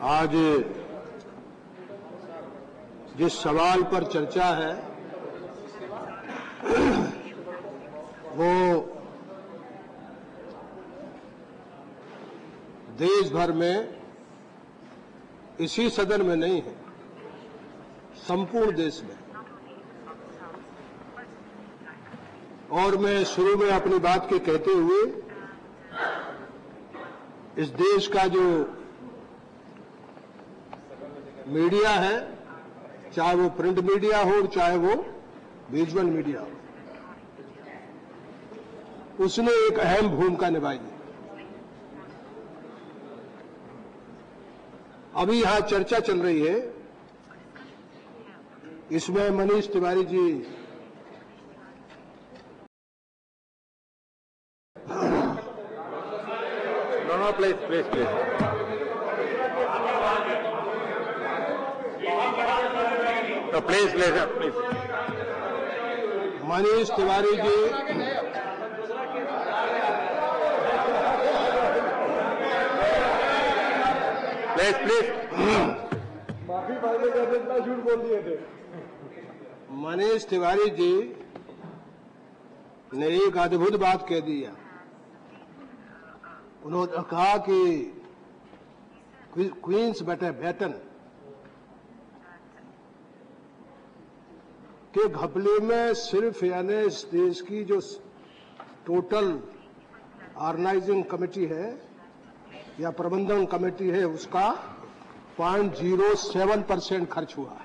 आज जिस सवाल पर चर्चा है वो देश भर में इसी सदन में नहीं है, संपूर्ण देश में। और मैं शुरू में अपनी बात के कहते हुए इस देश का जो मीडिया है, चाहे वो प्रिंट मीडिया हो चाहे वो विजुअल मीडिया हो, उसने एक अहम भूमिका निभाई है। अभी यहां चर्चा चल रही है, इसमें मनीष तिवारी जी प्लीज मनीष तिवारी जी प्लीज माफी मांगने का इतना झूठ बोल दिए थे। मनीष तिवारी जी ने एक अद्भुत बात कह दी है। उन्होंने कहा कि क्वींस बैटन के घपले में सिर्फ यानी इस देश की जो टोटल ऑर्गेनाइजिंग कमेटी है या प्रबंधन कमेटी है उसका 0.07% खर्च हुआ है।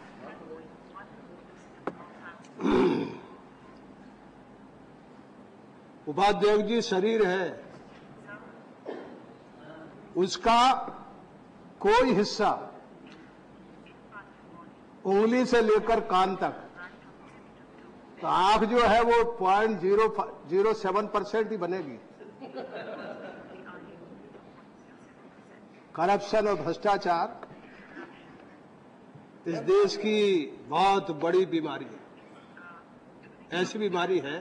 उपाध्यक्ष जी शरीर है, उसका कोई हिस्सा उंगली से लेकर कान तक, तो आंख जो है वो 0.007% ही बनेगी। करप्शन और भ्रष्टाचार इस देश की बहुत बड़ी बीमारी है। ऐसी बीमारी है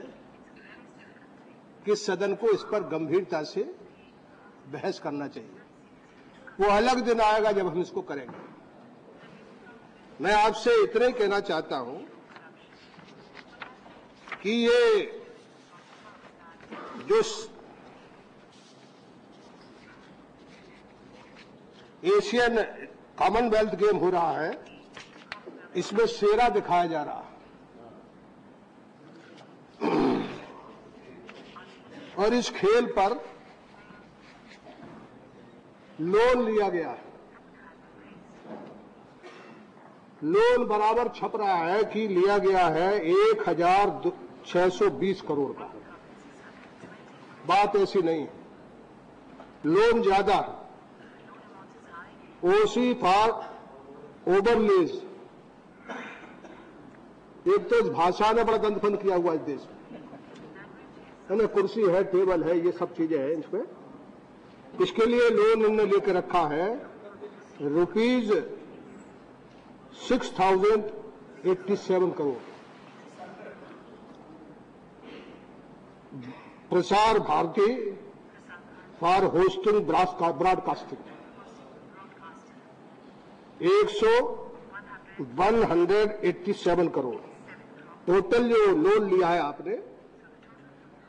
कि सदन को इस पर गंभीरता से बहस करना चाहिए। वो अलग दिन आएगा जब हम इसको करेंगे। मैं आपसे इतना ही कहना चाहता हूं कि ये जो एशियन कॉमनवेल्थ गेम हो रहा है, इसमें शेरा दिखाया जा रहा है और इस खेल पर लोन लिया गया है। लोन बराबर छप रहा है कि लिया गया है 1620 करोड़ का। बात ऐसी नहीं है, लोन ज्यादा है। ओसी फॉर ओवरलेज, एक तो इस भाषा ने बड़ा गंदफंद किया हुआ इस देश में, कुर्सी है, टेबल है, ये सब चीजें हैं इसमें। इसके लिए लोन इन्होंने लेकर रखा है ₹6087 crore. Prasar Bharati for hosting broadcasting 187 crore. Total जो लोन लिया है आपने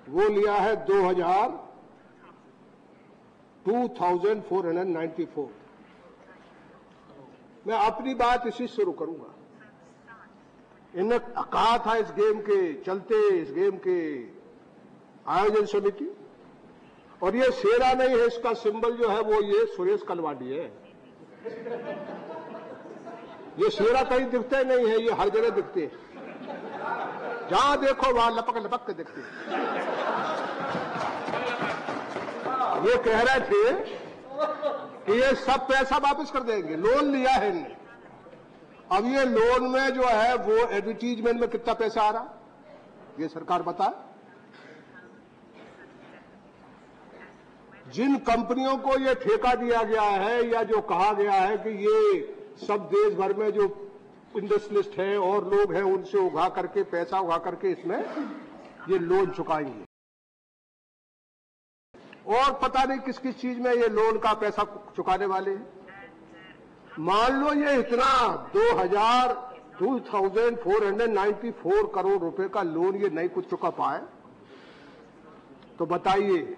वो लिया है 2494। मैं अपनी बात इसी से शुरू करूंगा। इन्होंने कहा था इस गेम के चलते, इस गेम के आयोजन समिति, और ये शेरा नहीं है, इसका सिंबल जो है वो ये सुरेश कलवाड़ी है। ये शेरा कहीं दिखते नहीं है, ये हर जगह दिखते हैं, जहां देखो वहां लपक लपक के दिखते हैं। ये कह रहे थे कि ये सब पैसा वापस कर देंगे, लोन लिया है इनने। अब ये लोन में जो है वो एडवर्टीजमेंट में कितना पैसा आ रहा, ये सरकार बताए। जिन कंपनियों को ये ठेका दिया गया है या जो कहा गया है कि ये सब देश भर में जो इंडस्ट्रियलिस्ट है और लोग हैं उनसे उगा करके पैसा उगा करके इसमें ये लोन चुकाएंगे, और पता नहीं किस किस चीज में ये लोन का पैसा चुकाने वाले हैं। मान लो ये इतना 2494 करोड़ रुपए का लोन ये नहीं कुछ चुका पाए, तो बताइए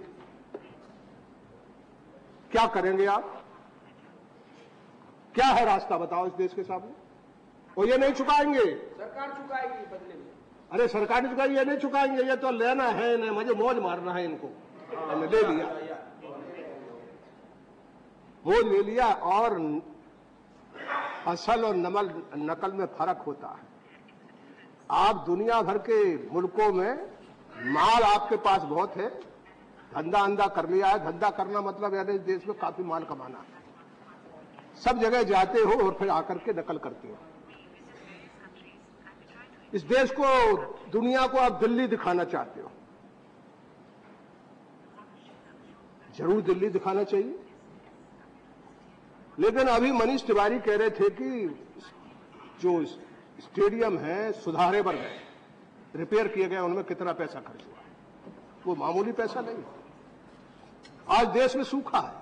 क्या करेंगे आप? क्या है रास्ता बताओ इस देश के सामने? और ये नहीं चुकाएंगे, सरकार चुकाएगी बदले में। अरे सरकार ने चुकाई, ये नहीं चुकाएंगे, ये तो लेना है ना, मुझे मौज मारना है इनको। मैंने ले लिया, मौज ले लिया। और असल और नकल में फर्क होता है। आप दुनिया भर के मुल्कों में माल आपके पास बहुत है, धंधा अंधा कर लिया है। धंधा करना मतलब यानी इस देश में काफी माल कमाना है। सब जगह जाते हो और फिर आकर के नकल करते हो। इस देश को, दुनिया को आप दिल्ली दिखाना चाहते हो, जरूर दिल्ली दिखाना चाहिए। लेकिन अभी मनीष तिवारी कह रहे थे कि जो स्टेडियम है सुधारेबर गए, रिपेयर किए गए, उनमें कितना पैसा खर्च हुआ। वो मामूली पैसा नहीं। आज देश में सूखा है,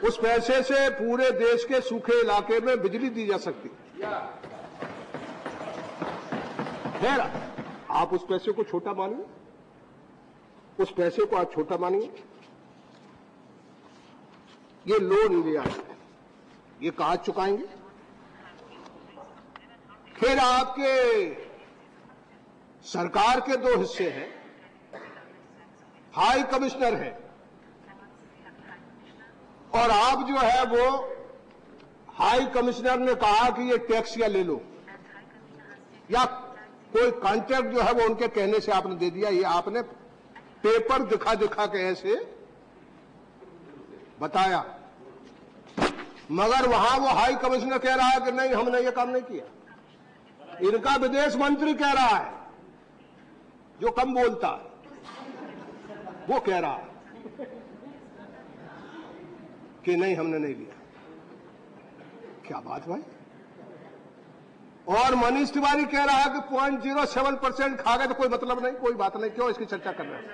उस पैसे से पूरे देश के सूखे इलाके में बिजली दी जा सकती है। खैर, आप उस पैसे को छोटा मानिए, उस पैसे को आप छोटा मानिए। ये लोन लिया है, ये कहां चुकाएंगे? फिर आपके सरकार के दो हिस्से हैं, हाई कमिश्नर है और आप जो है वो हाई कमिश्नर ने कहा कि ये टैक्स या ले लो, या कोई कॉन्ट्रैक्ट जो है वो उनके कहने से आपने दे दिया। ये आपने पेपर दिखा दिखा के ऐसे बताया, मगर वहां वो हाई कमिश्नर कह रहा है कि नहीं, हमने ये काम नहीं किया। इनका विदेश मंत्री कह रहा है, जो कम बोलता है, वो कह रहा है कि नहीं, हमने नहीं लिया। क्या बात भाई? और मनीष तिवारी कह रहा है कि 0.07% खा गए तो कोई मतलब नहीं, कोई बात नहीं, क्यों इसकी चर्चा कर रहे हैं?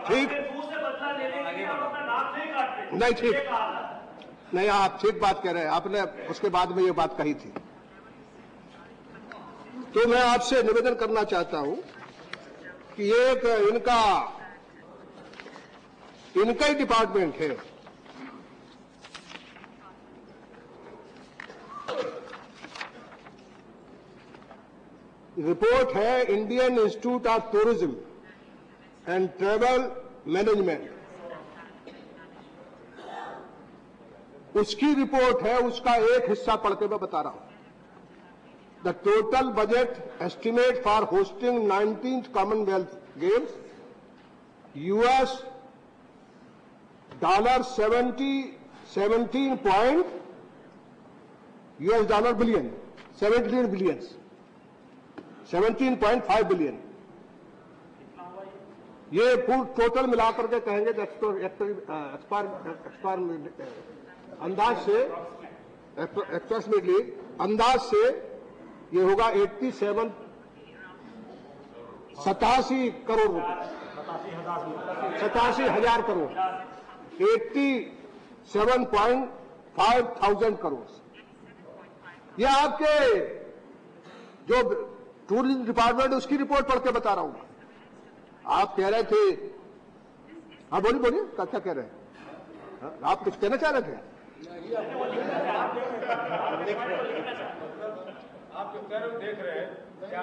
ठीक नहीं, ठीक नहीं, आप ठीक बात कह रहे हैं। आपने उसके बाद में ये बात कही थी। तो मैं आपसे निवेदन करना चाहता हूं कि एक इनका ही डिपार्टमेंट है, रिपोर्ट है Indian institute of tourism and travel management, उसकी रिपोर्ट है। उसका एक हिस्सा पढ़ के मैं बता रहा हूं। The total budget estimate for hosting 19th Commonwealth games US $17.5 billion. ये पूर्ण टोटल मिलाकर के कहेंगे अंदाज से ये होगा 87 करोड़ रुपए, 87,000 करोड़, 87,500 करोड़। ये आपके जो टूरिज्म डिपार्टमेंट उसकी रिपोर्ट पढ़ के बता रहा हूं। आप कह रहे थे, हाँ बोलिए, क्या कह रहे हैं? आप कुछ कहना चाह रहे थे? आप जो कह रहे हो देख रहे हैं, क्या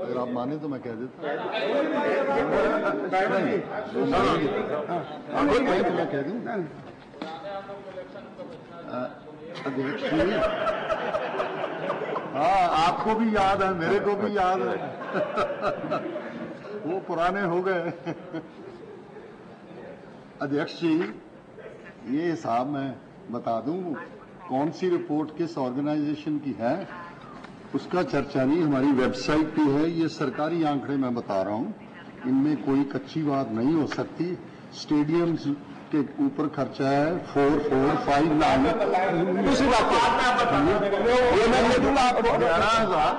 अगर आप माने तो मैं कह देता हूँ। मैं कह दूँ अध्यक्ष जी, हाँ, आपको भी याद है, मेरे को भी याद है। वो पुराने हो गए। अध्यक्ष जी, ये हिसाब मैं बता दूं, कौन सी रिपोर्ट किस ऑर्गेनाइजेशन की है उसका चर्चा नहीं, हमारी वेबसाइट पे है। ये सरकारी आंकड़े मैं बता रहा हूं, इनमें कोई कच्ची बात नहीं हो सकती। स्टेडियम्स के ऊपर खर्चा है 4459। दूसरी बात ये मैं ले दूंगा आपको। 11,000।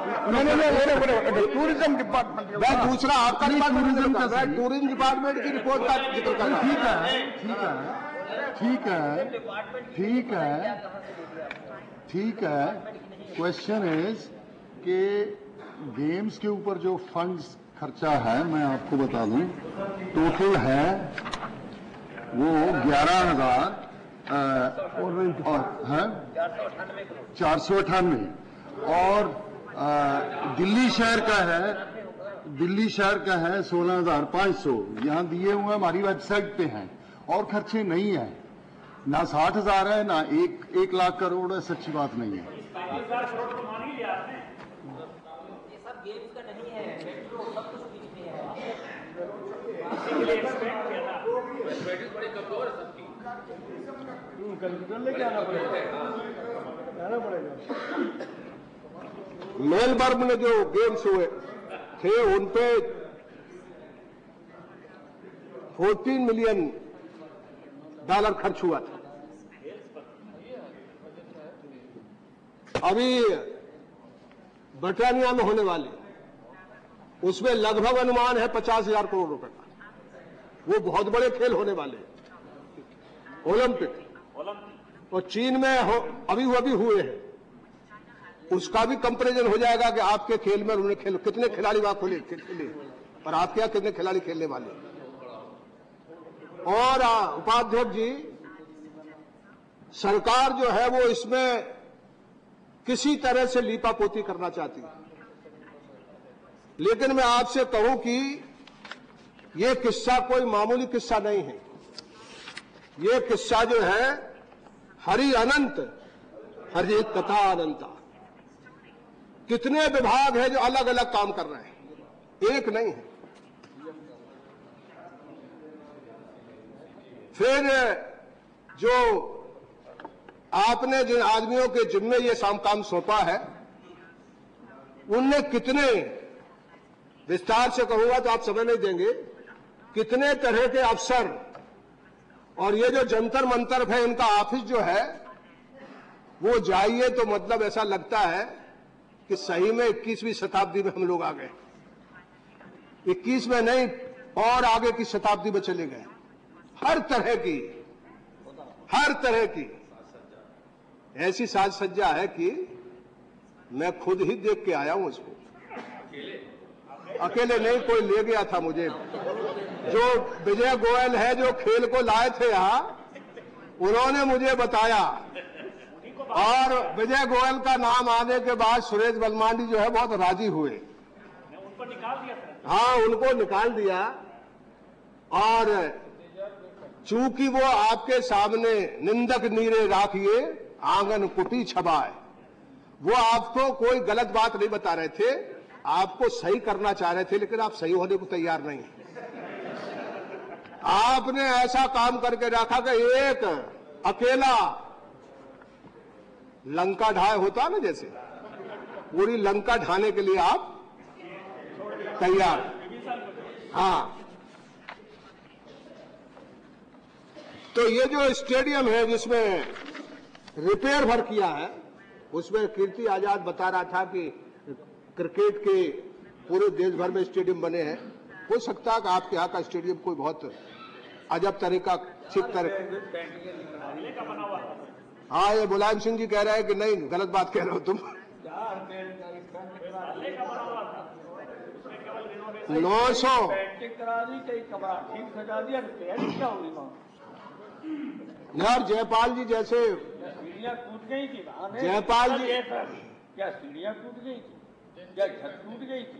टूरिज्म डिपार्टमेंट मैं दूसरा आपका टूरिज्म का मैं टूरिज्म डिपार्टमेंट की रिपोर्ट का जिक्र कर रहा हूं। ठीक है। क्वेश्चन इज कि गेम्स के ऊपर जो फंड्स खर्चा है मैं आपको बता दूं, टोटल है वो 11,000 और है 498 और दिल्ली शहर का है 16,500। यहाँ दिए हुए हमारी वेबसाइट पे हैं और खर्चे नहीं है, ना 60,000 है ना 1 लाख करोड़ है, सच्ची बात नहीं है। गेम्स का नहीं है, मेट्रो सब कुछ बीच में है। कंप्यूटर लेके आना पड़ेगा। मेलबर्न में जो गेम्स हुए थे उन पे $14 मिलियन खर्च हुआ था। अभी ब्रिटानिया में होने वाली उसमें लगभग अनुमान है 50,000 करोड़ रुपए का। वो बहुत बड़े खेल होने वाले ओलंपिक, और चीन में अभी हुए हैं, उसका भी कंपैरिजन हो जाएगा कि आपके खेल में उन्होंने कितने खिलाड़ी वहां खेले और आपके यहां कितने खिलाड़ी खेलने वाले। और उपाध्यक्ष जी, सरकार जो है वो इसमें किसी तरह से लीपापोती करना चाहती है, लेकिन मैं आपसे कहूं कि ये किस्सा कोई मामूली किस्सा नहीं है। ये किस्सा जो है हरि अनंत हरि कथा अनंता। कितने विभाग हैं जो अलग अलग काम कर रहे हैं, एक नहीं है। फिर जो आपने जिन आदमियों के जिम्मे ये काम सौंपा है, उनने कितने, विस्तार से कहूंगा तो आप समझ नहीं देंगे, कितने तरह के अफसर, और ये जो जंतर मंतर है इनका ऑफिस जो है वो जाइए तो मतलब ऐसा लगता है कि सही में 21वीं शताब्दी में हम लोग आ गए। 21 में नहीं और आगे की शताब्दी में चले गए। हर तरह की ऐसी साज सज्जा है कि मैं खुद ही देख के आया हूं उसको। अकेले नहीं, कोई ले गया था मुझे। जो विजय गोयल है जो खेल को लाए थे यहां, उन्होंने मुझे बताया, और विजय गोयल का नाम आने के बाद सुरेश बलमांडी जो है बहुत राजी हुए। उनको निकाल दिया। हाँ, उनको निकाल दिया। और चूंकि वो आपके सामने निंदक नीरे राखिए आंगन कुटी छबाए, वो आपको कोई गलत बात नहीं बता रहे थे, आपको सही करना चाह रहे थे, लेकिन आप सही होने को तैयार नहीं। आपने ऐसा काम करके रखा कि एक अकेला लंका ढाए होता ना, जैसे पूरी लंका ढाने के लिए आप तैयार। हाँ, तो ये जो स्टेडियम है जिसमें रिपेयर भर किया है, उसमें कीर्ति आजाद बता रहा था कि क्रिकेट के पूरे देश भर में स्टेडियम बने हैं। हो सकता है कि आपके यहाँ का स्टेडियम कोई बहुत अजब तरीका ठीक तरह। हाँ, ये मुलायम सिंह जी कह रहे हैं कि नहीं, गलत बात कह रहे हो तुम। 900 यार, जयपाल जी जैसे सीढ़ियाँ टूट गई थी, जयपाल जी, क्या सीढ़ियाँ टूट गई थी, क्या छत टूट गई थी?